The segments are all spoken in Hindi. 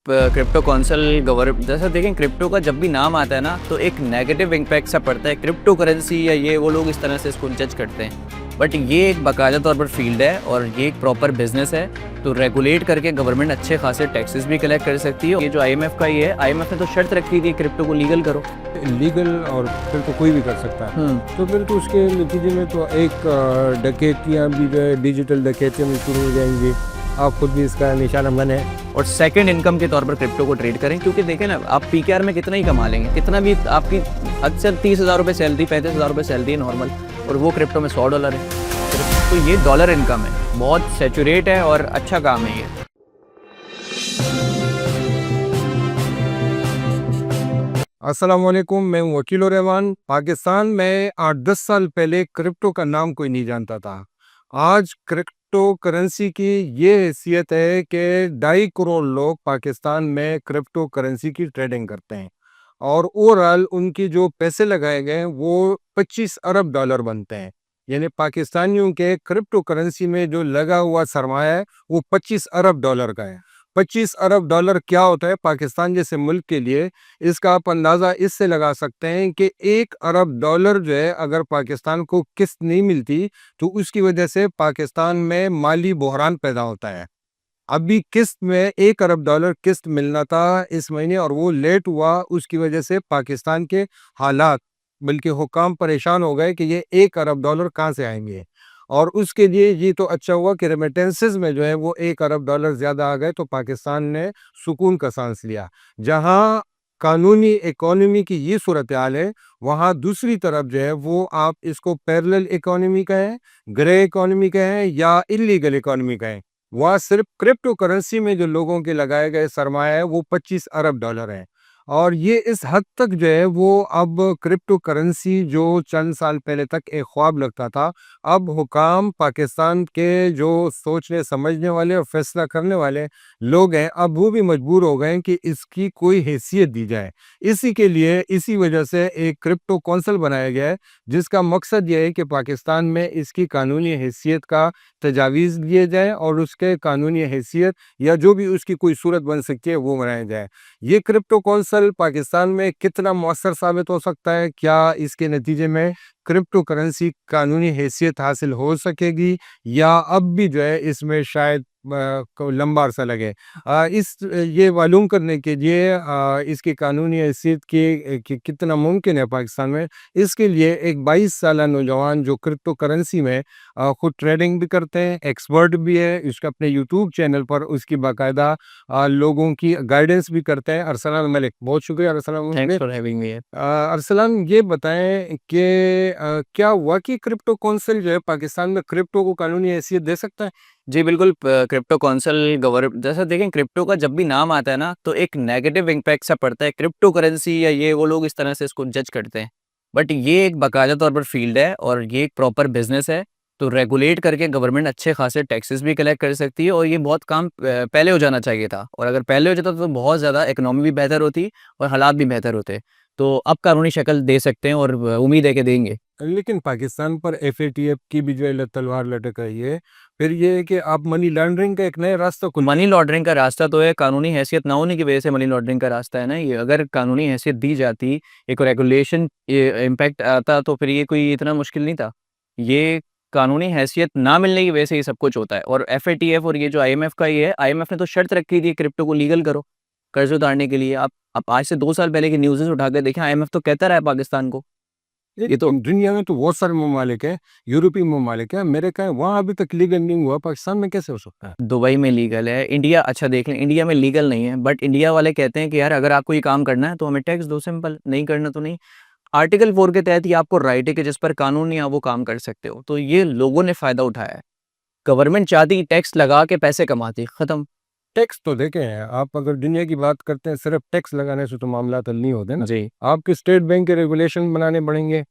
क्रिप्टो कौंसल गवर्नमेंट जैसा देखें, क्रिप्टो का जब भी नाम आता है ना तो एक नेगेटिव इम्पैक्ट सा पड़ता है। क्रिप्टो करेंसी या ये वो लोग इस तरह से इसको जज करते हैं, बट ये एक बाकायदा तौर पर फील्ड है और ये एक प्रॉपर बिजनेस है। तो रेगुलेट करके गवर्नमेंट अच्छे खासे टैक्सेस भी कलेक्ट कर सकती है। ये जो आईएमएफ का ही है, आईएमएफ ने तो शर्त रखी थी क्रिप्टो को लीगल करो। लीगल और फिर तो कोई भी कर सकता है। तो फिर तो उसके नतीजे में तो एक डकैतियाँ भी जो है, डिजिटल डकैतियाँ भी शुरू हो जाएंगी। आप खुद भी इसका निशाना बने। और सेकंड इनकम के तौर पर क्रिप्टो को ट्रेड करें, क्योंकि देखें ना, आप पीकेआर में कितना ही कमा लेंगे, कितना भी आपकी अक्सर 30,000 रुपये सैलरी, 35,000 रुपये सैलरी है नॉर्मल, और वो क्रिप्टो में $100 है। तो ये डॉलर इनकम है, बहुत सेचुरेट है और अच्छा काम है ये। अस्सलाम वालेकुम, मैं हूं वकील रहमान। पाकिस्तान में 8-10 साल पहले क्रिप्टो का नाम कोई नहीं जानता था। आज क्रिप्टो करेंसी की ये हैसियत है कि 2.5 करोड़ लोग पाकिस्तान में क्रिप्टो करेंसी की ट्रेडिंग करते हैं और ओवरऑल उनकी जो पैसे लगाए गए हैं वो 25 अरब डॉलर बनते हैं। यानी पाकिस्तानियों के क्रिप्टो करेंसी में जो लगा हुआ सरमाया है वो 25 अरब डॉलर का है। 25 अरब डॉलर क्या होता है पाकिस्तान जैसे मुल्क के लिए, इसका आप अंदाज़ा इससे लगा सकते हैं कि 1 अरब डॉलर जो है अगर पाकिस्तान को किस्त नहीं मिलती तो उसकी वजह से पाकिस्तान में माली बहरान पैदा होता है। अभी किस्त में 1 अरब डॉलर किस्त मिलना था इस महीने और वो लेट हुआ, उसकी वजह से पाकिस्तान के हालात, बल्कि हुकाम परेशान हो गए कि ये 1 अरब डॉलर कहाँ से आएंगे। और उसके लिए ये तो अच्छा हुआ कि रेमिटेंसेस में जो है वो 1 अरब डॉलर ज़्यादा आ गए, तो पाकिस्तान ने सुकून का सांस लिया। जहाँ कानूनी इकोनॉमी की ये सूरत हाल है, वहाँ दूसरी तरफ जो है वो आप इसको पैरेलल इकोनॉमी कहें, ग्रे इकोनॉमी कहें या इलीगल इकोनॉमी कहें, वहाँ सिर्फ क्रिप्टो करेंसी में जो लोगों के लगाए गए सरमाया है वो 25 अरब डॉलर है। और ये इस हद तक जो है वो अब क्रिप्टो करेंसी जो चंद साल पहले तक एक ख्वाब लगता था, अब हुकाम पाकिस्तान के जो सोचने समझने वाले और फैसला करने वाले लोग हैं, अब वो भी मजबूर हो गए हैं कि इसकी कोई हैसियत दी जाए। इसी के लिए, इसी वजह से एक क्रिप्टो कौंसल बनाया गया है, जिसका मकसद ये है कि पाकिस्तान में इसकी कानूनी हैसियत का तजावीज़ दिए जाए और उसके कानूनी हैसियत या जो भी उसकी कोई सूरत बन सकती है वो बनाया जाए। ये क्रिप्टो कौंसल पाकिस्तान में कितना मौसर साबित हो सकता है? क्या इसके नतीजे में क्रिप्टो करेंसी कानूनी हैसियत हासिल हो सकेगी या अब भी जो है इसमें शायद को लंबा अरसा लगे? ये मालूम करने के लिए इसकी कानूनी हैसियत की कितना मुमकिन है पाकिस्तान में, इसके लिए एक 22 साला नौजवान जो क्रिप्टो करेंसी में खुद ट्रेडिंग भी करते हैं, एक्सपर्ट भी है, इसका अपने यूट्यूब चैनल पर उसकी बाकायदा लोगों की गाइडेंस भी करते हैं। अरसलान मलिक, बहुत शुक्रिया Arsalan thanks Malik. For having me. Arsalan, ये बताएं कि क्या वाकई क्रिप्टो कौंसिल जो है पाकिस्तान में क्रिप्टो को कानूनी हैसियत दे सकता है? जी बिल्कुल, क्रिप्टो कौंसल गवर्नमेंट जैसा देखें, क्रिप्टो का जब भी नाम आता है ना तो एक नेगेटिव इम्पैक्ट सा पड़ता है। क्रिप्टो करेंसी या ये वो लोग इस तरह से इसको जज करते हैं, बट ये एक बाकायदा तौर पर फील्ड है और ये एक प्रॉपर बिजनेस है। तो रेगुलेट करके गवर्नमेंट अच्छे खासे टैक्सेस भी कलेक्ट कर सकती है और ये बहुत काम पहले हो जाना चाहिए था, और अगर पहले हो जाता तो बहुत ज़्यादा इकोनॉमी भी बेहतर होती और हालात भी बेहतर होते। तो अब कानूनी शक्ल दे सकते हैं और उम्मीद है कि देंगे। लेकिन पाकिस्तान पर एफएटीएफ की भी जो है तलवार लटक रही है। फिर ये है कि आप मनी लॉन्ड्रिंग का एक नया रास्ता खुल मनी लॉन्ड्रिंग का रास्ता तो है, कानूनी हैसियत ना होने की वजह से मनी लॉन्ड्रिंग का रास्ता है ना ये। अगर कानूनी हैसियत दी जाती, एक रेगुलेशन इम्पैक्ट आता, तो फिर ये कोई इतना मुश्किल नहीं था। ये कानूनी हैसियत ना मिलने की वजह से ये सब कुछ होता है। और एफएटीएफ और ये जो आईएमएफ का ही है, आईएमएफ ने तो शर्त रखी थी क्रिप्टो को लीगल करो कर्ज उतारने के लिए। आप आज से 2 साल पहले की न्यूज़ेस उठा के देखें, आईएमएफ तो कहता रहा है पाकिस्तान को। ये तो दुनिया में तो बहुत सारे ममालिक हैं, यूरोपीय ममालिक हैं, अमेरिका है, वहाँ अभी तक लीगल नहीं हुआ, पाकिस्तान में कैसे हो सकता है? दुबई में लीगल है, इंडिया अच्छा देख लें, इंडिया में लीगल नहीं है, बट इंडिया वाले कहते हैं कि यार अगर आपको ये काम करना है तो हमें टैक्स दो, सिंपल, नहीं करना तो नहीं। आर्टिकल 4 के तहत ये आपको राइट है कि जिस पर कानून नहीं है आप वो काम कर सकते हो। तो ये लोगों ने फ़ायदा उठाया है। गवर्नमेंट चाहती टैक्स लगा के पैसे कमाती, ख़त्म। टैक्स तो देखें, आप अगर दुनिया की बात करते हैं, सिर्फ टैक्स लगाने से तो मामला हल नहीं होते ना। जी, आपके स्टेट बैंक के रेगुलेशन बनाने पड़ेंगे।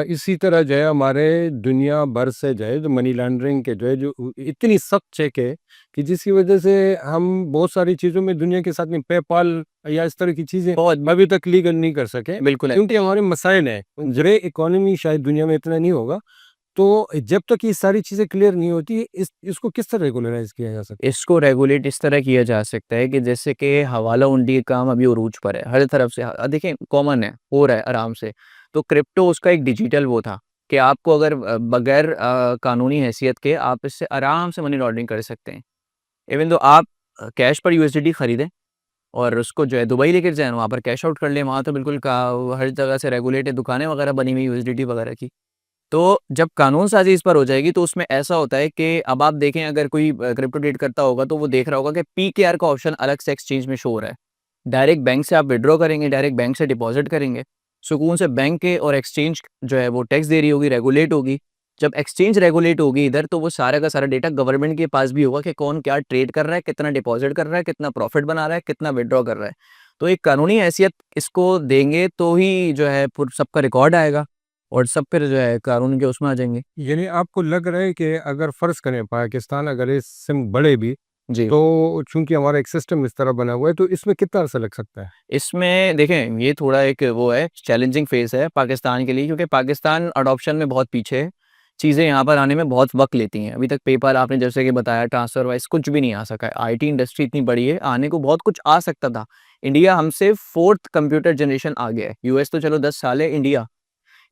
इसी तरह जो है हमारे दुनिया भर से जो है जो मनी लॉन्ड्रिंग के जो है जो इतनी सख्त चेक है कि जिसकी वजह से हम बहुत सारी चीज़ों में दुनिया के साथ में पेपाल या इस तरह की चीज़ें बहुत अभी तक लीगल नहीं कर सके, बिल्कुल है। क्योंकि हमारे मसाइल हैं। ग्रे इकोनॉमी शायद दुनिया में इतना नहीं होगा। तो जब तक ये सारी चीज़ें क्लियर नहीं होती, इसको किस तरह रेगुलराइज़ किया जा सकता है? इसको रेगुलेट इस तरह किया जा सकता है कि जैसे कि हवाला हुंडी का काम अभी उरूज पर है, हर तरफ से देखिए कॉमन है, हो रहा है आराम से। तो क्रिप्टो उसका एक डिजिटल वो था कि आपको अगर बगैर कानूनी हैसियत के आप इससे आराम से मनी लॉन्ड्रिंग कर सकते हैं। इवन दो आप कैश पर यूएसडीटी खरीदें और उसको जो है दुबई लेकर जाएँ, वहाँ पर कैश आउट कर लें, वहाँ तो बिल्कुल का हर जगह से रेगुलेटेड दुकानें वगैरह बनी हुई यूएसडीटी वगैरह की। तो जब कानून साज़ी इस पर हो जाएगी तो उसमें ऐसा होता है कि अब आप देखें अगर कोई क्रिप्टो ट्रेड करता होगा तो वो देख रहा होगा कि पीकेआर का ऑप्शन अलग से एक्सचेंज में शो हो रहा है। डायरेक्ट बैंक से आप विथड्रॉ करेंगे, डायरेक्ट बैंक से डिपॉज़िट करेंगे। सुकून से बैंक के और एक्सचेंज जो है वो टैक्स दे रही होगी, रेगुलेट होगी। जब एक्सचेंज रेगुलेट होगी इधर तो वो सारा का सारा डेटा गवर्नमेंट के पास भी होगा कि कौन क्या ट्रेड कर रहा है, कितना डिपॉज़िट कर रहा है, कितना प्रॉफ़िट बना रहा है, कितना विथड्रॉ कर रहा है। तो एक कानूनी हैसियत इसको देंगे तो ही जो है पुर सबका रिकॉर्ड आएगा और सब फिर जो है कानून के उसमें आ जाएँगे। यानी आपको लग रहा है कि अगर फ़र्ज़ करें पाकिस्तान अगर इससे बढ़े भी, जी। तो चूँकि हमारा एक सिस्टम इस तरह बना हुआ है, तो इसमें कितना अरसा लग सकता है? इसमें देखें ये थोड़ा एक वो है चैलेंजिंग फ़ेज़ है पाकिस्तान के लिए क्योंकि पाकिस्तान अडॉप्शन में बहुत पीछे है। चीज़ें यहाँ पर आने में बहुत वक़्त लेती हैं। अभी तक पेपल आपने जैसे कि बताया ट्रांसफ़र वाइज़ कुछ भी नहीं आ सका है। आईटी इंडस्ट्री इतनी बड़ी है, आने को बहुत कुछ आ सकता था। इंडिया हमसे 4th कंप्यूटर जनरेशन आगे है। यूएस तो चलो 10 साल है, इंडिया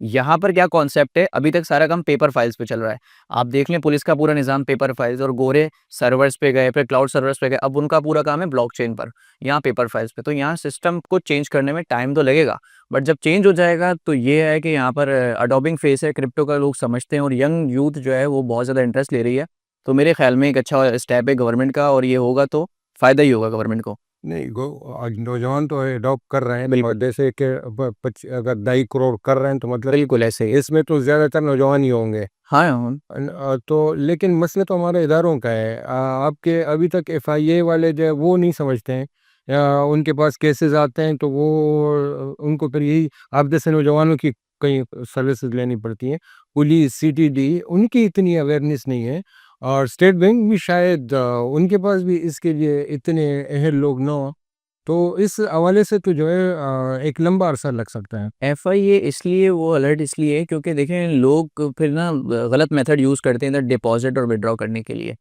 यहाँ पर क्या कॉन्सेप्ट है, अभी तक सारा काम पेपर फाइल्स पे चल रहा है। आप देख लें पुलिस का पूरा निज़ाम पेपर फाइल्स और गोरे सर्वर्स पे गए, फिर क्लाउड सर्वर्स पे गए, अब उनका पूरा काम है ब्लॉकचेन पर, यहाँ पेपर फाइल्स पे। तो यहाँ सिस्टम को चेंज करने में टाइम तो लगेगा, बट जब चेंज हो जाएगा तो ये है कि यहाँ पर अडॉप्टिंग फेज़ है, क्रिप्टो का लोग समझते हैं और यंग यूथ जो है वो बहुत ज़्यादा इंटरेस्ट ले रही है। तो मेरे ख्याल में एक अच्छा स्टेप है गवर्नमेंट का और ये होगा तो फ़ायदा ही होगा गवर्नमेंट को। नहीं, आज नौजवान तो अडॉप्ट कर रहे हैं, और बिल्कुल, जैसे कि अगर 2.5 करोड़ कर रहे हैं, तो मतलब बिल्कुल ऐसे ही। इसमें तो ज़्यादातर नौजवान ही होंगे। हाँ, हाँ। तो लेकिन मसला तो हमारे इदारों का है। आपके अभी तक एफआईए वाले जो है वो नहीं समझते हैं, या उनके पास केसेस आते हैं तो वो उनको फिर यही आप जैसे नौजवानों की कई सर्विसेज लेनी पड़ती हैं। पुलिस, सीटीडी उनकी इतनी अवेयरनेस नहीं है, और स्टेट बैंक भी शायद उनके पास भी इसके लिए इतने अहल लोग ना हों। तो इस हवाले से तो जो है एक लंबा अरसा लग सकता है। एफआईए इसलिए वो अलर्ट इसलिए है क्योंकि देखें लोग फिर ना गलत मेथड यूज़ करते हैं इधर डिपॉजिट और विड्रॉ करने के लिए।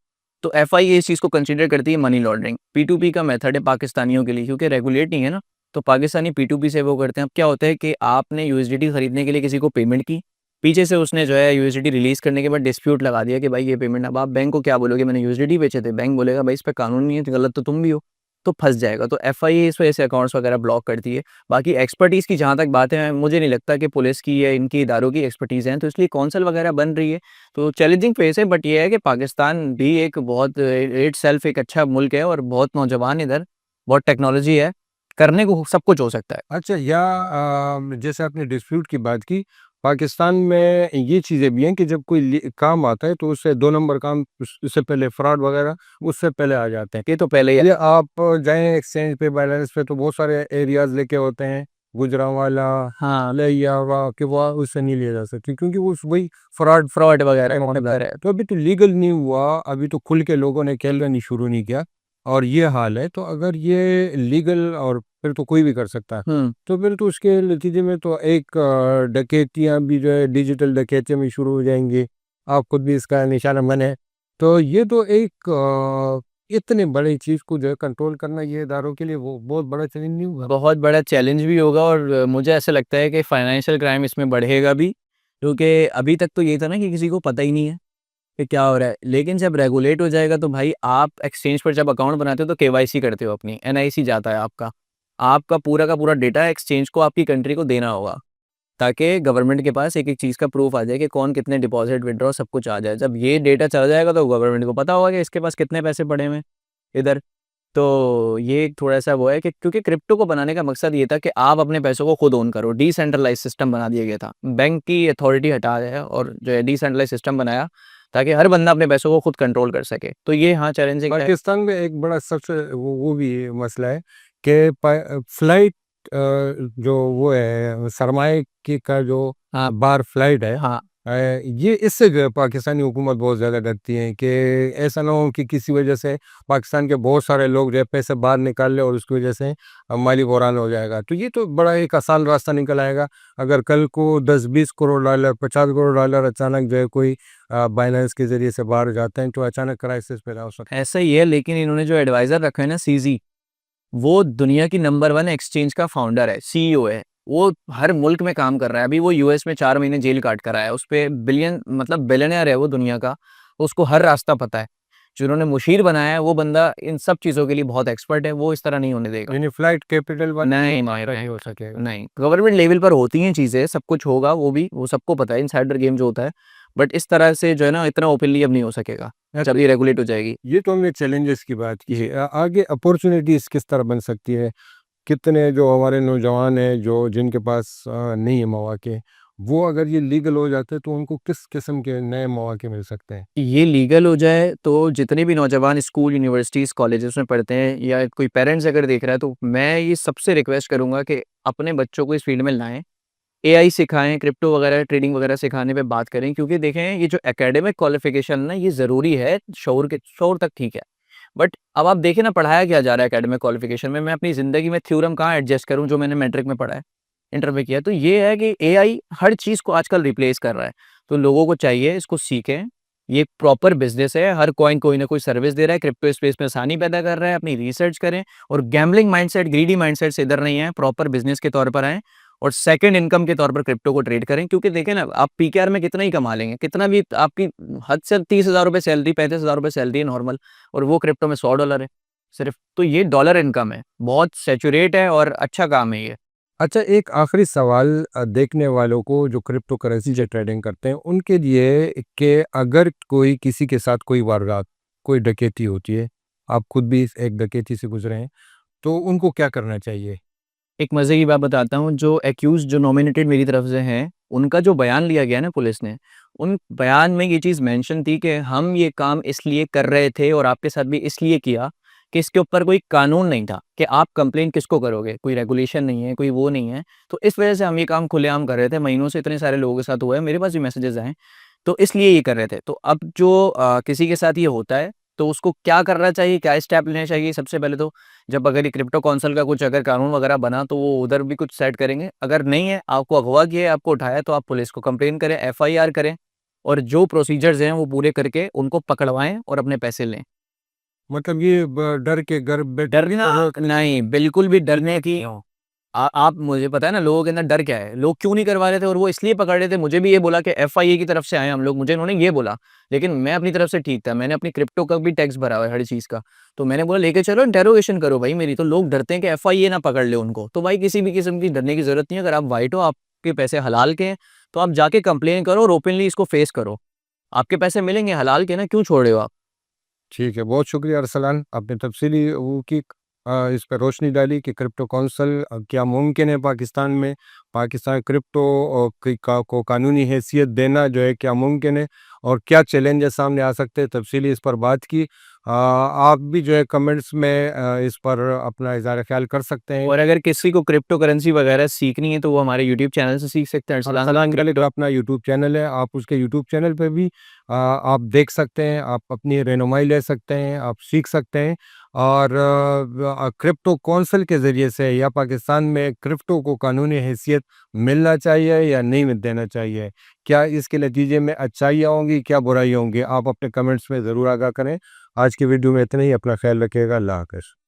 तो एफआईए इस चीज़ को कंसीडर करती है मनी लॉन्ड्रिंग। पी2पी का मेथड है पाकिस्तानियों के लिए क्योंकि रेगुलेट नहीं है ना, तो पाकिस्तानी पी2पी से वो करते हैं। अब क्या होता है कि आपने यूएसडीटी खरीदने के लिए किसी को पेमेंट की, पीछे से उसने जो है यूएसडीटी रिलीज़ करने के बाद डिस्प्यूट लगा दिया कि भाई ये पेमेंट, अब आप बैंक को क्या बोलोगे मैंने यूएसडीटी बेचे थे, बैंक बोलेगा भाई इस पे कानून नहीं है, तो गलत तो तुम भी हो, तो फँस जाएगा। तो एफआईए इस वजह से अकाउंट्स वगैरह ब्लॉक करती है। बाकी एक्सपर्टीज़ की जहाँ तक बात है, मुझे नहीं लगता कि पुलिस की या इनकी इदारों की एक्सपर्टीज़ हैं, तो इसलिए कौंसल वगैरह बन रही है। तो चैलेंजिंग फ़ेज़ है, बट ये है कि पाकिस्तान भी एक बहुत इट सेल्फ एक अच्छा मुल्क है और बहुत नौजवान इधर, बहुत टेक्नोलॉजी है, करने को सब कुछ हो सकता है। अच्छा, या जैसे आपने डिस्प्यूट की बात की, पाकिस्तान में ये चीज़ें भी हैं कि जब कोई काम आता है तो उससे 2 नंबर काम उससे पहले फ्रॉड वगैरह उससे पहले आ जाते हैं। ये तो पहले ही ये आप जाएँ एक्सचेंज पे, बैलेंस पे, तो बहुत सारे एरियाज़ लेके होते हैं, गुजरांवाला, हाँ, लियावा कि वो उससे नहीं लिया जा सकती, क्योंकि वो वही फ्रॉड फ्रॉड वगैरह टाइप वहाँ होता है। पर है। तो अभी तो लीगल नहीं हुआ, अभी तो खुल के लोगों ने खेलना नहीं शुरू नहीं किया, और ये हाल है। तो अगर ये लीगल, और फिर तो कोई भी कर सकता है, हुँ। तो फिर तो उसके नतीजे में तो एक डकैतियाँ भी जो है डिजिटल डकैतियाँ भी शुरू हो जाएँगी। आप खुद भी इसका निशाना बने। तो ये तो एक इतने बड़ी चीज़ को जो है कंट्रोल करना, ये इदारों के लिए वो बहुत बड़ा चैलेंज नहीं होगा? बहुत बड़ा चैलेंज भी होगा और मुझे ऐसा लगता है कि फाइनेंशियल क्राइम इसमें बढ़ेगा भी, क्योंकि अभी तक तो ये था ना कि किसी को पता ही नहीं है कि क्या हो रहा है। लेकिन जब रेगुलेट हो जाएगा तो भाई आप एक्सचेंज पर जब अकाउंट बनाते हो तो केवाईसी करते हो अपनी, एनआईसी जाता है आपका। आपका पूरा का पूरा डेटा एक्सचेंज को आपकी कंट्री को देना होगा, ताकि गवर्नमेंट के पास एक-एक चीज़ का प्रूफ आ जाए कि कौन कितने डिपॉज़िट, विथड्रॉ सब कुछ आ जाए। जब ये डेटा चला जाएगा तो गवर्नमेंट को पता होगा कि इसके पास कितने पैसे पड़े हुए हैं इधर। तो ये एक थोड़ा-सा वो है कि क्योंकि क्रिप्टो को बनाने का मकसद ये था कि आप अपने पैसों को खुद ओन करो, डिसेंट्रलाइज़ सिस्टम बना दिया गया था। बैंक की अथॉरिटी हटा है और जो है डिसेंट्रलाइज़ सिस्टम बनाया, ताकि हर बंदा अपने पैसों को खुद कंट्रोल कर सके। तो ये हाँ चैलेंजिंग है। पाकिस्तान में एक बड़ा सबसे वो भी मसला है कि फ्लाइट जो वो है सरमाए की का जो हाँ, बाहर फ्लाइट है, हाँ। ये इससे जो है पाकिस्तानी हुकूमत बहुत ज़्यादा डरती है कि ऐसा ना हो कि किसी वजह से पाकिस्तान के बहुत सारे लोग जो है पैसे बाहर निकाल ले और उसकी वजह से माली बहरान हो जाएगा। तो ये तो बड़ा एक आसान रास्ता निकल आएगा। अगर कल को 10-20 करोड़ डॉलर, 50 करोड़ डॉलर अचानक जो है कोई बाइनेंस के ज़रिए से बाहर जाते हैं, तो अचानक क्राइसिस पैदा हो सकता है। ऐसा ही है, लेकिन इन्होंने जो एडवाइज़र रखा है ना सीज़ी, वो दुनिया की नंबर 1 एक्सचेंज का फाउंडर है, सीईओ है। वो हर मुल्क में काम कर रहा है। अभी वो यूएस में 4 महीने जेल काट कर आया है। उसपे बिलियन मतलब बिलियनेयर है वो दुनिया का। उसको हर रास्ता पता है। जिन्होंने मुशीर बनाया है वो बंदा इन सब चीज़ों के लिए बहुत एक्सपर्ट है। वो इस तरह नहीं होने देगा। यानी फ्लाइट कैपिटल नहीं, माहिर नहीं हो सकेगा। नहीं, गवर्नमेंट लेवल पर होती हैं चीज़ें, सब कुछ होगा वो भी, वो सबको पता है इनसाइडर गेम जो होता है। बट इस तरह से जो है ना इतना ओपनली अब नहीं हो सकेगा, जब ये रेगुलेट हो जाएगी। ये तो हमने चैलेंजेस की बात की है। आगे अपॉर्चुनिटीज़ किस तरह बन सकती है? कितने जो हमारे नौजवान हैं जो जिनके पास नहीं है मौक़े, वो अगर ये लीगल हो जाते हैं तो उनको किस किस्म के नए मौक़े मिल सकते हैं? ये लीगल हो जाए तो जितने भी नौजवान स्कूल, यूनिवर्सिटीज़, कॉलेजेस में पढ़ते हैं या कोई पेरेंट्स अगर देख रहा है तो मैं ये सबसे रिक्वेस्ट करूँगा कि अपने बच्चों को इस फील्ड में लाएँ। एआई सिखाएँ, क्रिप्टो वगैरह, ट्रेडिंग वगैरह सिखाने पे बात करें क्योंकि देखें ये जो एकेडमिक क्वालिफ़िकेशन ना ये ज़रूरी है, शौर तक ठीक है। बट अब आप देखें ना पढ़ाया क्या जा रहा है एकेडमिक क्वालिफ़िकेशन में, मैं अपनी ज़िंदगी में थ्योरम कहाँ एडजस्ट करूँ जो मैंने मैट्रिक में पढ़ा है, इंटर में किया है। तो ये है कि एआई हर चीज़ को आजकल रिप्लेस कर रहा है। तो लोगों को चाहिए इसको सीखें, ये एक प्रॉपर बिज़नेस है, हर कॉइन कोई ना कोई सर्विस दे रहा है, क्रिप्टो स्पेस में आसानी पैदा कर रहा है, अपनी रिसर्च करें और गैम्बलिंग माइंडसेट, ग्रीडी माइंडसेट से इधर नहीं आएँ, प्रॉपर बिज़नेस के तौर पर आएँ और सेकंड इनकम के तौर पर क्रिप्टो को ट्रेड करें क्योंकि देखें ना आप पीकेआर में कितना ही कमा लेंगे, कितना भी आपकी हद से 30,000 रुपए सैलरी, 35,000 रुपए सैलरी है नॉर्मल और वो क्रिप्टो में $100 है सिर्फ। तो ये डॉलर इनकम है, बहुत सैचुरेट है और अच्छा काम है ये। अच्छा, एक आखिरी सवाल देखने वालों को जो क्रिप्टो करेंसी से ट्रेडिंग करते हैं उनके लिए कि अगर कोई किसी के साथ कोई वारदात, कोई डकैती होती है, आप खुद भी एक डकैती से गुजरे हैं, तो उनको क्या करना चाहिए? एक मज़े की बात बताता हूँ, जो एक्यूज़ जो नॉमिनेटेड मेरी तरफ से हैं, उनका जो बयान लिया गया ना पुलिस ने, उन बयान में ये चीज़ मेंशन थी कि हम ये काम इसलिए कर रहे थे और आपके साथ भी इसलिए किया कि इसके ऊपर कोई कानून नहीं था कि आप कंप्लेंट किसको करोगे, कोई रेगुलेशन नहीं है, कोई वो नहीं है। तो इस वजह से हम ये काम खुलेआम कर रहे थे, महीनों से इतने सारे लोगों के साथ हुआ है, मेरे पास भी मैसेजेज़ आए, तो इसलिए ये कर रहे थे। तो अब जो किसी के साथ ये होता है, तो उसको क्या करना चाहिए, क्या स्टेप लेने चाहिए? सबसे पहले तो जब अगर ये क्रिप्टो काउंसिल का कुछ अगर कानून वगैरह बना तो वो उधर भी कुछ सेट करेंगे। अगर नहीं है, आपको अगवा किया है, आपको उठाया है तो आप पुलिस को कंप्लेन करें, एफआईआर करें और जो प्रोसीजर्स हैं वो पूरे करके उनको पकड़वाएँ और अपने पैसे लें। मतलब ये डर के घर बैठ डरना नहीं, बिल्कुल भी डरने की आप मुझे पता है ना लोगों के अंदर डर क्या है, लोग क्यों नहीं करवा रहे थे और वो इसलिए पकड़ रहे थे, मुझे भी ये बोला कि एफआईए की तरफ से आए हम लोग, मुझे इन्होंने ये बोला, लेकिन मैं अपनी तरफ से ठीक था, मैंने अपनी क्रिप्टो का भी टैक्स भरा हुआ है हर चीज़ का, तो मैंने बोला लेके चलो इंटेरोगेशन करो भाई मेरी, तो लोग डरते हैं कि एफआईए ना पकड़ ले उनको, तो भाई किसी भी किस्म की डरने की ज़रूरत नहीं है, अगर आप व्हाइट हो, आपके पैसे हलाल के हैं, तो आप जाके कंप्लेन करो और ओपनली इसको फेस करो, आपके पैसे मिलेंगे हलाल के ना, क्यों छोड़ रहे हो आप? ठीक है, बहुत शुक्रिया अरसलान, आपने तफ़सीली वो की इस पे रोशनी डाली कि क्रिप्टो काउंसिल क्या मुमकिन है पाकिस्तान में? पाकिस्तान क्रिप्टो को कानूनी हैसियत देना जो है क्या मुमकिन है? और क्या चैलेंजेस सामने आ सकते हैं? तफ़सीली इस पर बात की। आप भी जो है कमेंट्स में इस पर अपना इज़हार ख़्याल कर सकते हैं। और अगर किसी को क्रिप्टो करेंसी वगैरह सीखनी है, तो वो हमारे यूट्यूब चैनल से सीख सकते हैं, अरसलान अरसलान गलिक अपना यूट्यूब चैनल है, आप उसके यूट्यूब चैनल पे भी आप देख सकते हैं, आप अपनी रहनुमाई ले सकते हैं, आप सीख सकते हैं और क्रिप्टो काउंसिल के ज़रिए से या पाकिस्तान में क्रिप्टो को कानूनी हैसियत मिलना चाहिए या नहीं देना चाहिए? क्या इसके नतीजे में अच्छाइयाँ होंगी, क्या बुराइयाँ होंगी? आप अपने कमेंट्स में ज़रूर आगाह करें। आज की वीडियो में इतना ही, अपना ख़्याल रखिएगा। अल्लाह हाफ़िज़।